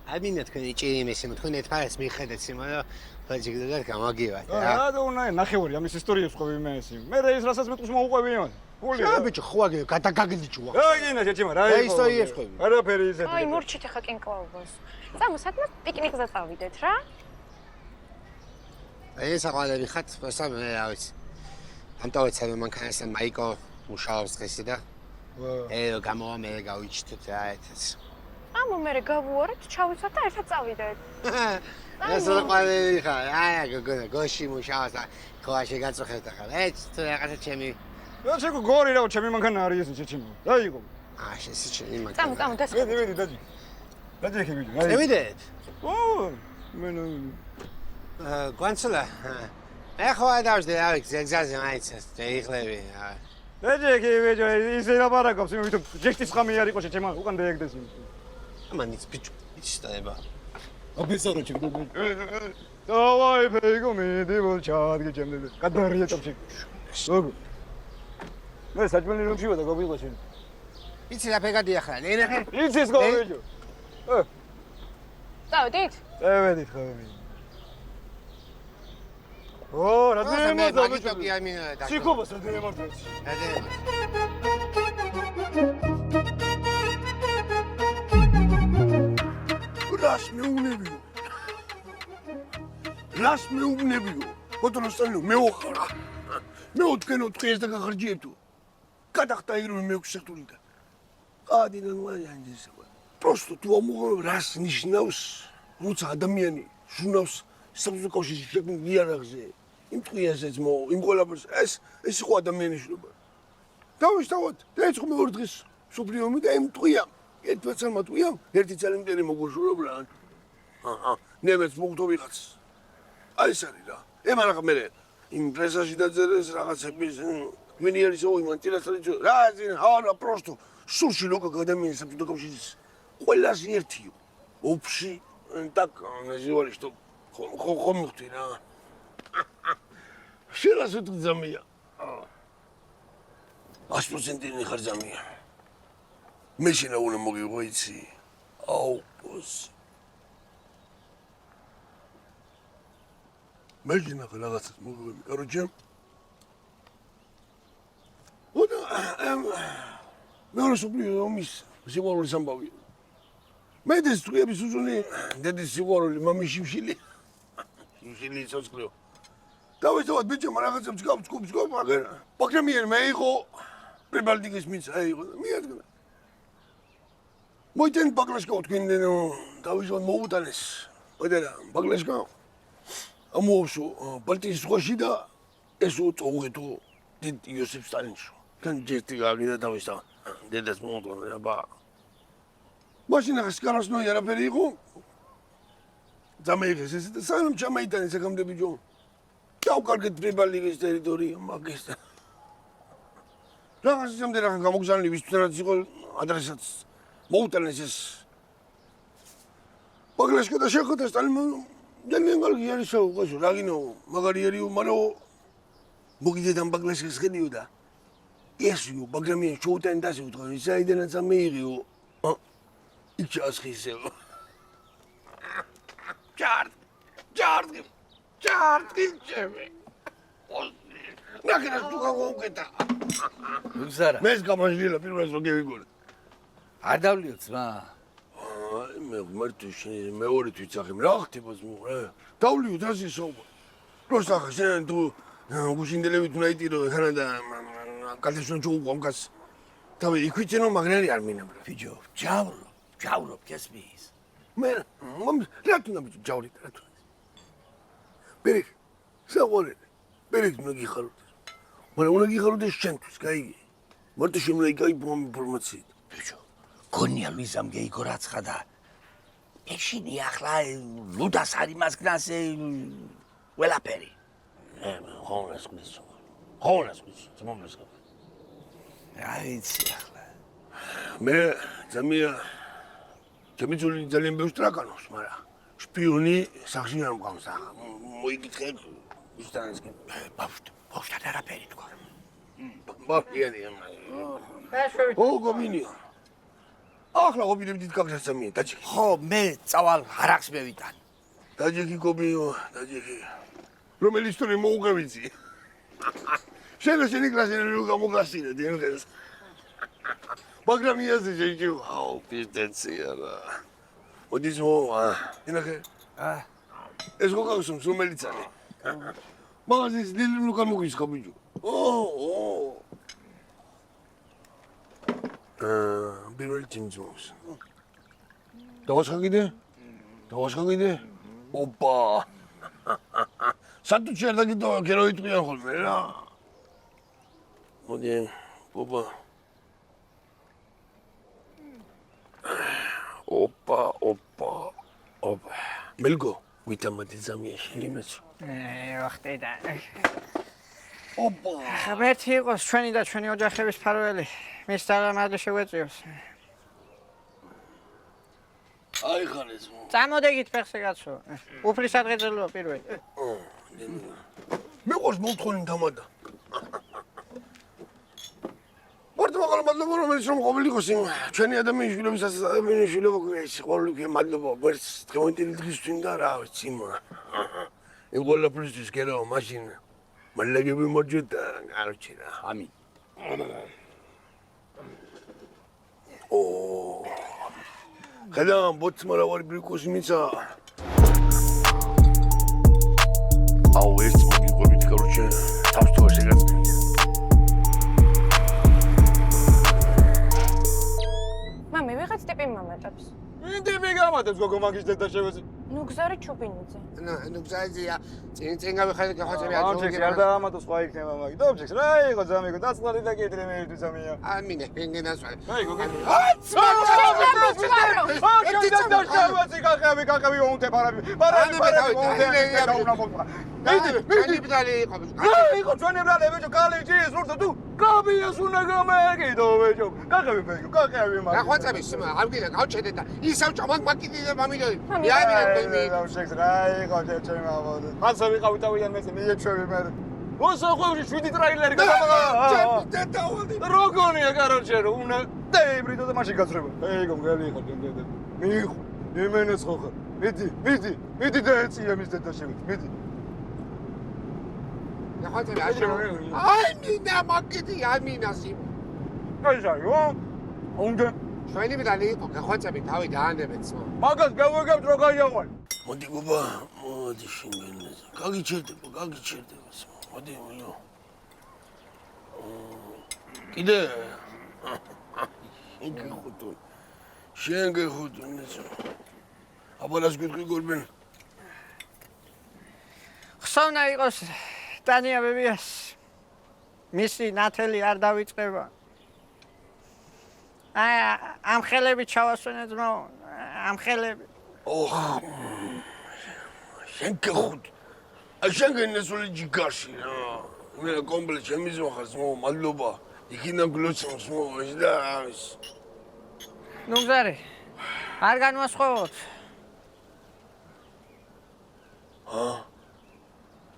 ამინა თქვენი ჭირიმესი, თქვენ ერთმანეთს მიხედეთ სიმო და ფაჯიგდად გამაგივათ. რა და უნდა ნახევარი ამის ისტორიას ხვევი მე ეს. მე რა ის რასაც მეტყვის მოუყვები იმან. რა ბიჭო, ხო აგე გადაგაგლიჭვა. აი, გინა შეჭიმა რა იყო. რა ისტორიას ხვევი? არაფერი ისეთი. აი, მორჩით ახლა კინკლაუბოს. წამო, სადმე პიკნიკზე წავიდეთ რა? ეს აყალები ხათ, პროსტა მე რა ვიცი. ამტოვეცე მანქანასთან მაიკო მუშაობს დღესი და გამოვა მე გავიჩიტოთ რა ერთად. ამო მე გავუარეთ, ჩავიცოთ და ერთად წავიდეთ. ეს აყალები ხარ, აი გოგონა, გოში მუშაობს და ხოაში გაწუხებთ ახლა. ეც თუ რაღაცა ჩემი რა შეგო გორი რა ჩემი მანქანა არის ეს შეჭიმა. რა იყო? ეს ჩემი მანქანა. წამო, დასხეთ. მედი დაჯი. დაჯი ბიჭო. შევიდეთ. ო, მე ნუ გვანცლა. ეხლა დავжди, აი, გზაზე მაინც დაიხლები. დაჯი ბიჭო, ის ელაპარაკობს, იმიტომ ჯექტის ხამი არ იყო შეჭიმა, უკან დაეგდეს. ამანიც ბიჭო, იცდაება. აბესარო ჩემო. დავაი ფეგო მედი მოჩადგი ჩემზე. გადარია წამში. როგორ? მე საჭმელი რომში ვარ და გობილო შენ. იცი რა ფეგადი ახლა, ნენახე? იცი ეს გობილო. წავიდით? წავედით ხოლმე. ო, რა ძემო მაგიტო კი ამინა და. სიქობას რა დემარტვეც. რას მეუბნებიო? რას მეუბნებიო? ბოთონოსტანო მეოხარა. მეოთხენო დღეს და გახარჯიებთო. გადახტა ირმე მეუქსექტულიდან. ყადინან ვაიანჯესა. პროსტო თუ ამოღებ რას ნიშნავს, როცა ადამიანი ჟურნალს საბჭოთა კავშირის შექმნილ იარაღზე იმ ტყუიაზეც იმ ყველაფერს ეს იყო ადამიანის შრომა. დავისთავოთ და ეცხო მე 2 დღეს სუპრიომი და იმ ტყუიამ ერთვაცალმა ტყუიამ ერთი წელიმდენი მოგვაშურობ რა. ნემეც მოგდო ვიღაც. აი ეს არის რა. ემარაღ მე იმ პრესაში დაწერეს რაღაცების ვინი არისო იმან ტილასტრიჩო რა ზინ არა პროსტო სულში ლოკა ადამიანის საბჭოთა კავშირის ყველას ერთიო. ოფში так называли что ხომხთი რა. შეიძლება ვთქვი ზამია. 100% ხარ ზამია. მე შენა უნდა მოგიღო იცი. აუ ბოს. მე შენა რაღაცას მოგიღები. короче. ოდა მე რა სუპლიო ომის სიყვარულის ამბავი. მე ეს თუების უზუნი დედის სიყვარული მამის შიმშილი. შიმშილი სოცხლიო. დავეცავად ბიჭო რაღაცებს გავწკუბს მაგრამ ბაგრამიერ მე იყო პრიბალდიკის მის აიღო მიადგნა. მოიტენ ბაგლაშკა თქვენ დავიჟონ მოუტანეს. ოდერა ბაგლაშკა ამოუშო პარტიის ზღვაში და ეს უწოუღეთო დიდ იოსებ სტალინში. თან ჯერტი გაგიდა დავისა დედას მოუტანა ბა. მაშინ ახლა სკარასნოი არაფერი იყო. დამეიღეს ეს და სანამ ჩამაიტანეს აქამდე ბიჭო. დავკარგეთ პრიბალდიკის ტერიტორია მაგის. რაღაც ისამდე რა გამოგზავნილი ვისთანაც იყო ადრესატ მოუტანეს ეს. ბაგლაშკა და შეხვდა სტალინმა ძალიან კარგი არის უყაშო რა გინო მაგარი არისო მაგრამ მოგიდედან ბაგლაშკას ხედიო და ესიო ბაგრამიან შოუტან დასე უთქვა ისაიდანაც ამეიღიო იქ ჩასხისეო ჯარდი ჩემი ნახერას თუ გავუკეთა უგზარა მეც გამაჟლილა პირველს რო გევიგორე არ დავლიო ძმა მე მარტო მეორე თვიცახი რა ხდებოს მო დავლიო დასი საუბა პროსტა ხენ თუ გუშინდელებით უნდა იტირო ხანდა კალთაშენ ჩუყომკას თავი იქვიცენო მაგრარი არ მინაბრა ბიჭო ჯავრობ გესმის მე რატო ნაბიჯ ჯავრით რატო ბერიქ საყოლე ბერიქ მოგიხაროთ მაგრამ უნდა გიხაროთ შენთვის გაიგე მარტო შემოი გაიბო ინფორმაციით ბიჭო გონია ლიზამ გეიგო რაცხა და ეშინი ახლა ლუდას არ იმას გნასე ველაფერი ხონას გიცო მომესკა რა იცი ახლა მე ჩემი ძული ძალიან ბევრს ტრაკანობს, მაგრამ შპიონი სახში არ მყავს. მოიგითხე ისთანაც კი. ბავშვთან არაფერი თქვა. ბავშვიანია. ო, გომინია. ახლა ობინებდით გაგზავნე დაჯი. ხო, მე წავალ არახს მევიტან. დაჯი გობინიო, დაჯი. რომელი ისტორია მოუღებიცი? შენი კლასი რო გამოგასინე დღეს. მაგრამ იაზე შეიძლება. აუ, პიზდეცია რა. ოდის ინახე. ეს გოგავსում რომელიც არის. მაგაზის დილი რო გამოგისხა ბიჭო. პირველი ძიმძმობს. დავასხა კიდე? ოპა. სანტუჩი არ დაგიდო, კერო იტყვიან ხოლმე რა. მოდი, ოპა. ოპა. მელგო, ვითამადი ზამია შენიმეც. ვახტედა. ოპა. ხაბეთი იყოს ჩვენი და ჩვენი ოჯახების ფარველი. მის დაღამარდა შეგვეწიოს. აი ხარეს. წამოდეგით ფეხზე კაცო. უფლის ადღეძელოა პირველი. მე ყავს მომთხოვნი თამადა. ვართ მაგალ მადლობა რომელიც რომ ყოველიხოს ჩვენი ადამიანის შვილებისაც ადამიანის შვილობა ეს ყოველივე მადლობა ვერც დღევანდელი დღისთვის და რა ვიცი იმ ყველაფრისთვის გერო მაშინ მალაგები მოჯდა კაროჩი რა ამინ ხედა ბოც მორავარი ბრიკოს მიცა აუ ეს მოგიყვებით კაროჩი თავს თუ შეგაწ ტიპი მომეტებს. ტიპი გამატებს გოგო მაგის დედა შევეცი. ნუ გზარი ჩუბინიძე. ნუ გზარია. წინ გავიხარე გახოცები აჯობი. არ დაამატოს ყვა იქნება მაგი. დობჯექს რა იყო ზამიგო დაწყალი და კიდრე მე ერთი ზამია. ამინე ენგენასვალი. აი გოგო. კაკავი უნტე პარაბი. მიდი ბდალი იყო. იყო ჩვენი ბრალე ბიჭო კალეჯი ის ვორტო თუ კაბიას უნდა გამეკიდო ბიჭო. კაკავი ბიჭო კაკავი მაგ. გახვაწები სმა არ გინდა გავჩედე და ისავ ჭამაკ მაკიდიდე მამიდოი. იამინე მე. შეგს რა იყო ჩემი მამაო. ხანსა ვიყავი თავიდან მეზე მიეჩვევი მე. ოსო ხოვში 7 ტრაილერი გადავაღა. როგორია კაროჩე რო უნდა დაიბრიდო და მაშინ გაწრება. ეგო მგელი იყო დედა. მიიღო. იმენეს ხო ხარ. მიდი და ეცია მის დედა შევით. მიდი. გახვაწები აშო. აი მინა მაკიდი ამინასი. კაჟაიო. უნდა ჩვენი ბდალი იყო გახვაწები თავი დაანებეთ სმა. მაგას გავაგებთ რო გაიაყვან. მოდი გობა, მოდი შინგენაზე. გაგიჩერდება სმა. მოდი მოიო. კიდე. შენ გეხუთუნ ესო. აბალას გიტყვი გორბენ. ხსოვნა იყოს დანია ბებიას. მისი ნათელი არ დავიწყება. აი ამ ხელები ჩავასვენე ძმო, ამ ხელები. შენ გეხუთ. შენ გენესული ჯიგაში რა. მე კომპლე ჩემი ზოხას მო მადლობა. იქიდან გლოცავს მო ეს და არის. ნუ გზარი. არ განვასხოვოთ.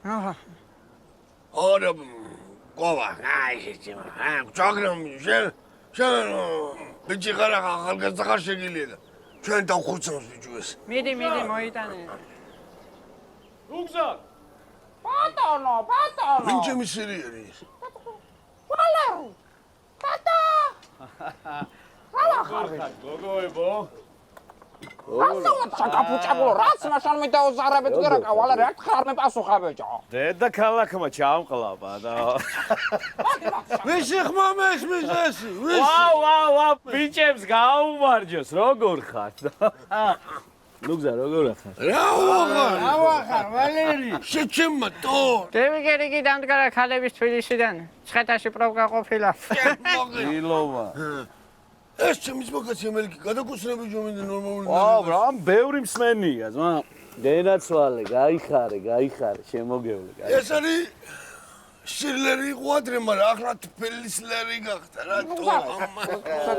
აჰა. არა ყოვა, აი შეჭმა. ჯაგრამ შენ ბიჭი ხარა ხალხი ხარ შეგილია და ჩვენ დავხუცავს ბიჭო ეს. მიდი მოიტანე. უგზა. ბატონო. ვინ ჩემი სერიერი ეს? ვალერი. ტატა. გოგოებო. ასოლა საკაფუჭაგო რაც მაშინ მე დაუზარებით გერაკა ვალერი არ ხარ მე პასუხაბეჭო. დედა ქალაქმა ჩამყლაბა და ვისი ხმამეს მიზესი? ვა ბიჭებს გაუმარჯოს როგორ ხართ? ნუ გზა როგორ ხარ? რა ხარ ვალერი? შეჩემმა თო. დევიგერიგი დამდგარა ქალების თბილისიდან. ცხეთაში პროვკა ყოფილა. ილოვა. ეს ჩემი ზოგადად მელკი გადაგუსრები ჯომინდა ნორმალური. რა ბევრი მსმენია ზმა. დენაცვალე, გაიხარე, შემოგევლე. ეს არის შილერი იყო ადრე, მაგრამ ახლა თბილისლერი გახდა, რატო?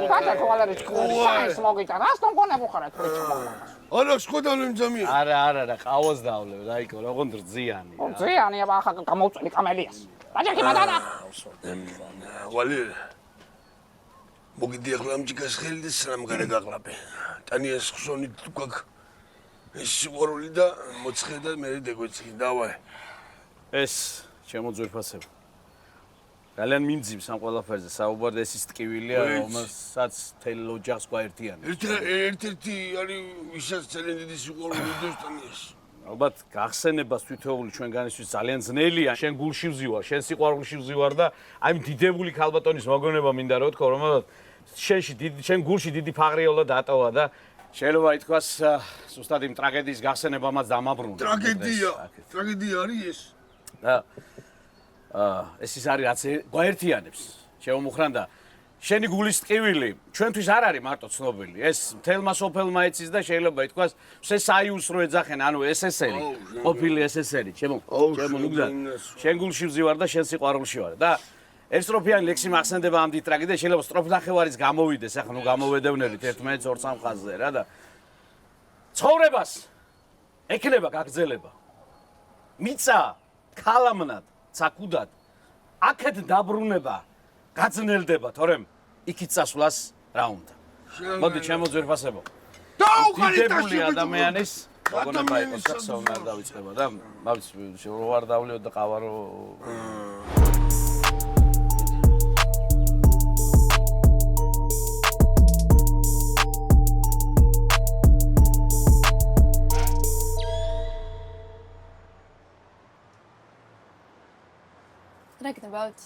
Πάντα თვალერიც ხაის მოგიტა, რასთან გონებუხარეთ პრიჩქო. არა, შეხოდავლე მძამია. არა, ყავოს დავლებ, რაიკო, როგორ რძიანი. რძიანია ახლა გამოვწველი კამელიას. ბაჭაკი მადანა. ვალი. მოგიდი ახლა ამჯიკას ხელი და სრამ გარე გაღლაბე. ტანიას ხსონი თუ გაკ ეს სიყვარული და მოცხე და მე დეგვეცი, დავაი. ეს ჩემო ძვირფასება. ძალიან მიმძიმს ამ ყველაფერზე საუბარი ეს ის ტკივილია, რომელსაც თელ ოჯახს გვაერთიანებს. ერთ-ერთი არის ვისაც ძალიან დიდი სიყვარული დოსტანიას. ალბათ გახსენებას თვითოული ჩვენგანისთვის ძალიან ძნელია. შენ გულში ვზივარ, შენ სიყვარულში ვზივარ და აი დიდებული ქალბატონის მოგონება მინდა რომ თქო, რომელსაც შენ გულში დიდი ფაღრიალა დატოვა და შეიძლება ითქვას ზუსტად იმ ტრაგედიის გახსენებამაც დამაბრუნა. ტრაგედია არის ეს. და ეს ის არის რაც გვაერთიანებს. შემომუხრან და შენი გულის ტკივილი ჩვენთვის არ არის მარტო ცნობილი. ეს მთელმა სოფელმა ეცის და შეიძლება ითქვას საიუს რო ეძახენ, ანუ SSR-ი, ყოფილი SSR-ი. ჩემო ნუგზა. შენ გულში ვზივარ და შენ სიყვარულში ვარ. და ეს სტროფიანი ლექსი მახსენდება ამ დიდ ტრაგედიას, შეიძლება სტროფნახევარის გამოვიდეს, ახლა ნუ გამოვედევნებით ერთმანეთს ორ-სამ ხაზზე რა და ცხოვრებას ეკნება გაგრძელება. მიცა ქალამნად, ცაკუდად აქეთ დაბრუნება გაძნელდება, თორემ იქით წასვლას რა უნდა. მოდი ჩემო ძვირფასებო. დიდებული ადამიანის მოგონება იყოს და საუბარი არ დავიწყება და მაგის რო არ დავლიო და ყავარო რა გნებავთ?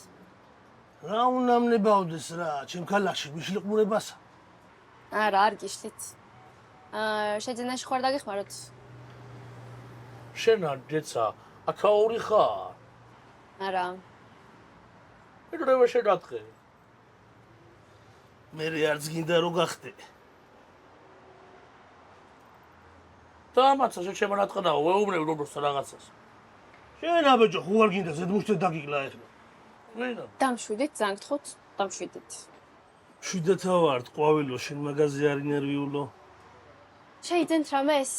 რა უნდა მნებავდეს რა, ჩემ ქალაქში მიშლიყურებასა. არა, არ გიშლით. შეძენაში ხوار დაგიხმაროთ. შენ არ ჯეცა, აქაური ხარ? არა. ედრევა შედათხე. მე არც გინდა რომ გახდე. დამაცა შემონატყდაო, ვეუბნებ როგორც რაღაცას. შენ აბეჯო ხო არ გინდა ზედმუშტე დაგიკლა ეხლა. ვენა? დამშვიდით, ზანგთხოთ, დამშვიდით. შვიდათა ვარ, ყვავილო, შენ მაღაზია არ ინერვიულო. შეიძენთ რამეს?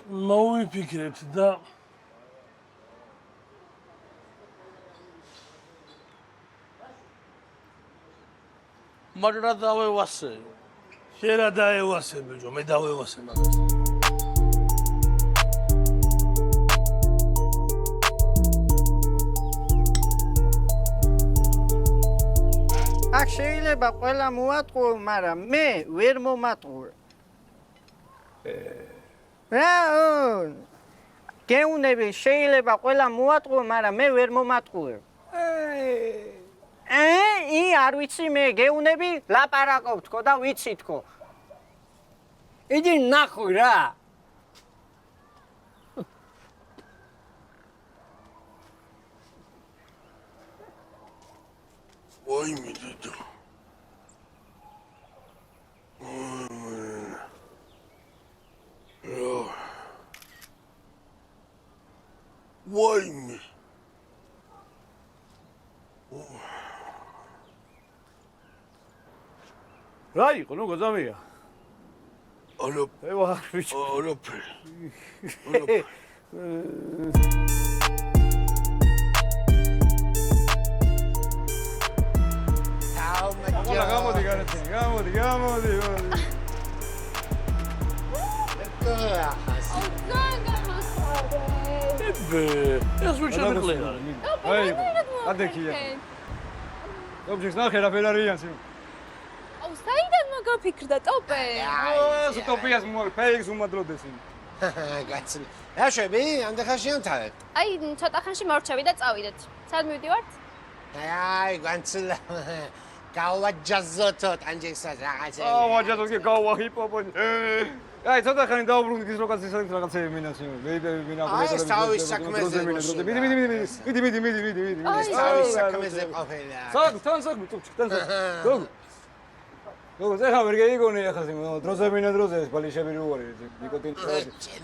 მოვიფიქრებთ და მაგრამ დავევასე. შენ რა დაევასე, ბეჯო, მე დავევასე მაგას. აქ შეიძლება ყველა მოატყუო, მაგრამ მე ვერ მომატყუე. გეუნები შეიძლება ყველა მოატყუო, მაგრამ მე ვერ მომატყუე. არ ვიცი მე გეუნები ლაპარაკობ თქო და ვიცი თქო. იდი ნახო რა. ვაიმე დედა. ვაიმე. რა იყო, ნუ გოძამია? არა, ევა, ბიჭო. არაფერი. გამოდი გარეთენ, გამოდი. ეს ვიჩა მეკლენა. აი, ადექია. ობჯექტს ნახე რა ფერარიანს. აუ, საიდან მოგაფიქრდა ტოპე? ო, ტოპიას ფეიქს უმადროდეს. გაცილი. რა შვები, ამდახაშიან თავად. აი, ცოტა ხანში მორჩები და წავიდეთ. სად მივდივართ? აი, განცილა. გავაჯაზოთო ტანჯესაც რაღაცა. ვაჯაზოთ კი გავაჰიპოპონი. აი, ცოტა ხანი დაუბრუნდით ის როკაცის რაღაცები მინასი. მეინა აი, ეს თავის საქმეზე. მიდი. ეს თავის საქმეზე ყოფილა. თან საქმე, ტუჩ. როგორც ეხლა ვერ გეიგონე ახლა დროზე მინა დროზე ეს ბალიშები რო არის ნიკოტინი.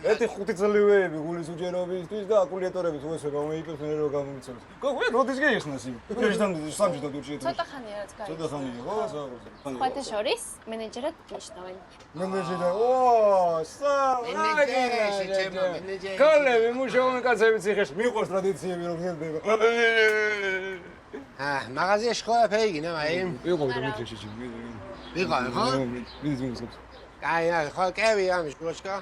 ერთი 5 წლივეები გულის უჯერობისთვის და აკუმულატორების უესება მოიპოვოს მე რო გამომიცემს. გოგო როდის გეიხსნას იმ? პრეზიდენტის სამჯდო დურჩიეთ. ცოტა ხანია რაც გაიგო. ცოტა ხანია, ხო, საერთოდ. სხვათა შორის მენეჯერად ნიშნავენ. მენეჯერი, მენეჯერი. კოლები მუშაობენ კაცები ციხეში, მიყვარს ტრადიციები რომ გერდება. მაღაზიაში ყველაფერი გინდა, აი. იყო დიმიტრიში ჩემი. ვიღარ, ხო? ვიზმის. აი, ხო, კევი ამის გოშკა.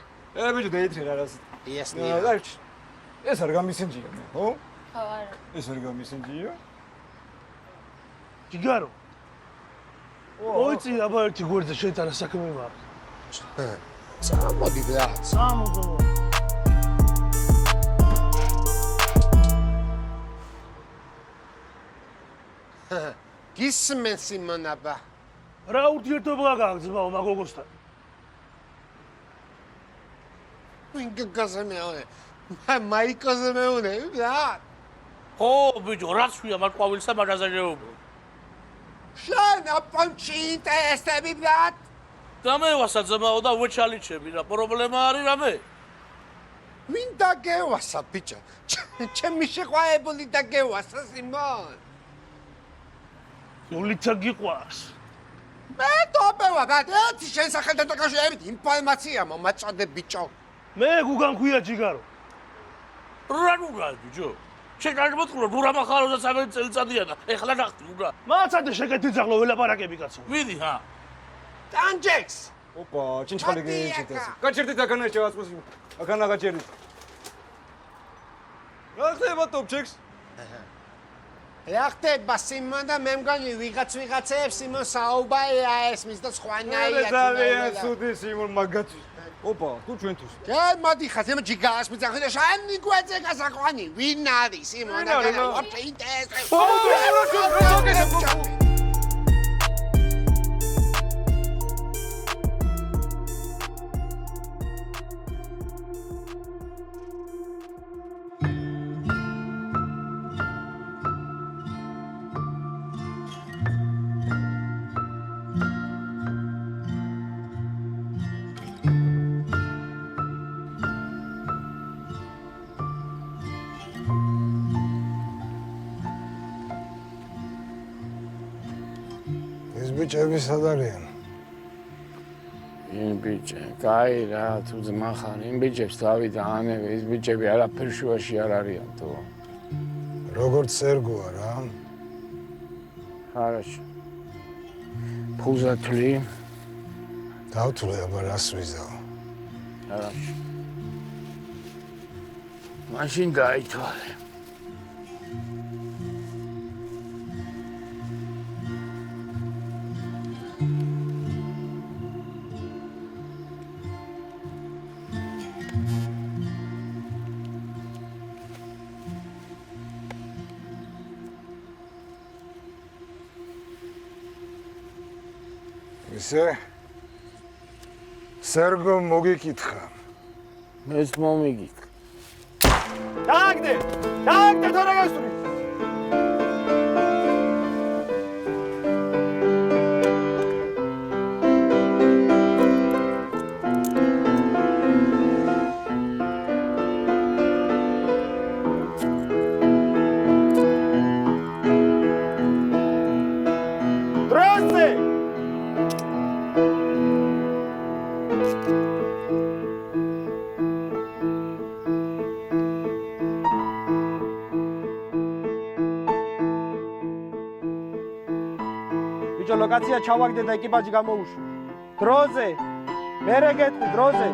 ბიჭო დაიწრი რა რას. იესნია. ეს არ გამისენჯია, ხო? ხო, არა. ეს არ გამისენჯია. ჯიგარო. ოიცი აბა ერთი გვერდზე შეტანა საქმე მაქვს. წამოდი რა. წამოდო. გისმენ სიმონაბა. რა ურთიერთობა გაქვს ძმაო მაგოგოსთან? ვინ გაგაზმეონე? მაიკოზე მეუნე, რა? ხო, ბიჭო, რა ხვია მაგ ყვავილსა მაგაზაჟეობო. შენ აპონჩი ინტერესები ბრატ? დამევასა ძმაო და უჩალიჩები რა, პრობლემა არის რამე? ვინ დაგევასა ბიჭო? ჩემი შეყვარებული დაგევასა სიმონ. ნულიცა გიყვარს. მე თობევა, ერთი შენ სახელთან დაკავშირებით ინფორმაცია მომაწოდე ბიჭო. მე გუგან ქვია ჯიგარო. რა ნუგა ბიჭო? შეკარგმოთქრო ნურა მახაროზა 13 წელიწადია და ეხლა ნახტი ნურა. მაცადე შეკეთი ძაღლო ველაპარაკები კაცო. ვიდი ხა. ტანჯექს. ოპა, ჩინჩხალი გეჩიტეს. გაჩერდით აქანა შევაწყვეს. აქანა გაჩერდით. რა ხდება ტოპჩექს? რა ხდება სიმონ და მე მგონი ვიღაცებს სიმონ საუბარია ესმის და სხვანაირად. ძალიან ცუდი სიმონ მაგათვის. ოპა, თუ ჩვენთვის. ჯერ მოდი ხა სიმონ ჯიგას მიწახი და შენი გვეძე გასაყვანი. ვინ არის სიმონ და ვაფშე ინტერესებს. ბიჭები სად არიან? იმ ბიჭე, კაი რა, თუ ძმა ხარ, იმ ბიჭებს დავიდა ანევე, ის ბიჭები არაფერ შუაში არ არიან თუ. როგორც სერგოა რა. Хорошо. ფულზე თვლი. დავთვლი, აბა რას ვიზავ? Хорошо. მაშინ დაითვალე. ისე სერგო მოგიკითხა. მეც მომიგიქ. დააგდე თორე გასული. ლოკაცია ჩავაგდე და ეკიპაჟი გამოუშვა. დროზე. მერე გეტყვი დროზე.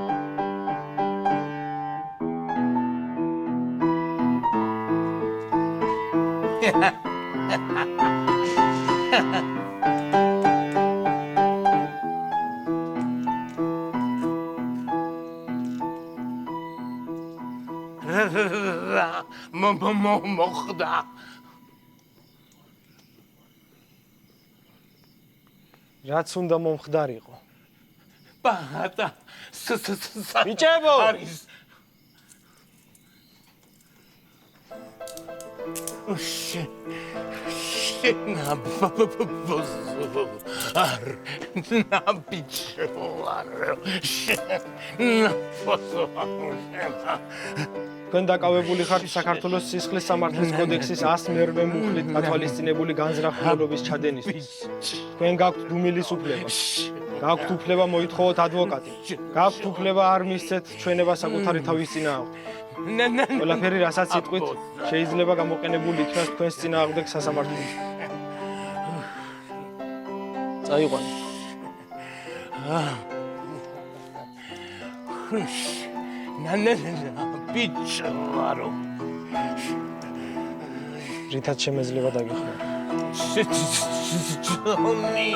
მოხდა. რაც უნდა მომხდარიყო. ბატა. ბიჭებო. არის. უშ. თქვენ დაკავებული ხართ საქართველოს სისხლის სამართლის კოდექსის 102 მუხლით გათვალისწინებული განზრახულობის ჩადენისთვის. თქვენ გაქვთ დუმილის უფლება. გაქვთ უფლება მოითხოვოთ ადვოკატი. გაქვთ უფლება არ მისცეთ ჩვენება საკუთარი თავის წინააღმდეგ. ყველაფერი, რასაც იტყვით, შეიძლება გამოყენებული იქნას თქვენს წინააღმდეგ სასამართლოში. წაიყვანე. ბიჭარო. რითაც შემეძლება დაგეხმარო. Joni,